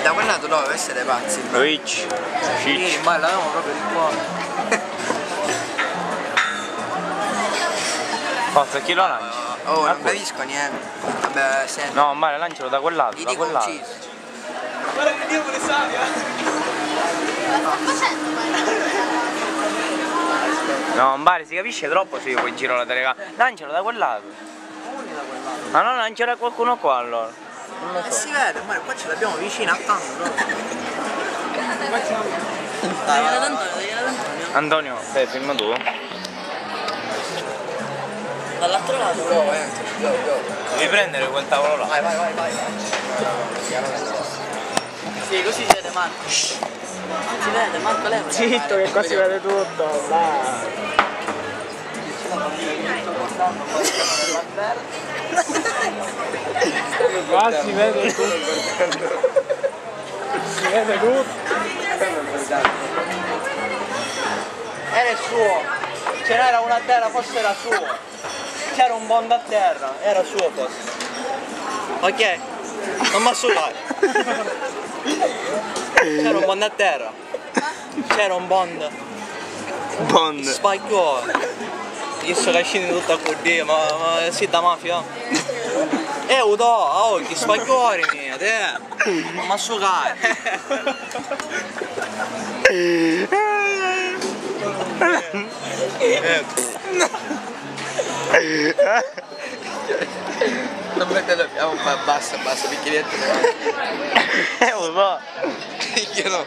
da quel lato dove siete pazzi? Ricci. Sì, ma l'avevamo proprio di qua. Forza, chi lo lancia? Oh, non capisco niente. Vabbè, senti. No, Mare, lancialo da quel lato, Gli da dico quel lato. ucciso. Guarda che Dio me ne sa, No, Mare, si capisce troppo se io poi giro la telecamera. Lancialo da quel lato. Ma non lanciare a qualcuno qua allora. Non lo so. Si vede, ma qua ce l'abbiamo vicino a tanto. Dai, ad Antonio. Antonio, filma tu. Dall'altro lato. Devi prendere quel tavolo là. Vai. Sì, così si vede Marco. Si vede, Marco leva. Zitto che qua si vede tutto, va. Qua si vede tutto. Si vede tutto. Era il suo. Ce n'era una a terra, forse era suo. C'era un bond a terra, era suo forse. Ok? Non mi assumare. C'era un bond a terra. C'era un bond. Bond. Sbagliò. Io sto cascando tutto a cuore, ma si da mafia. Oh, che spagliori mia, te! Non mi assugare! Non metterlo, basta, bicchieretto. Lo so. Io no.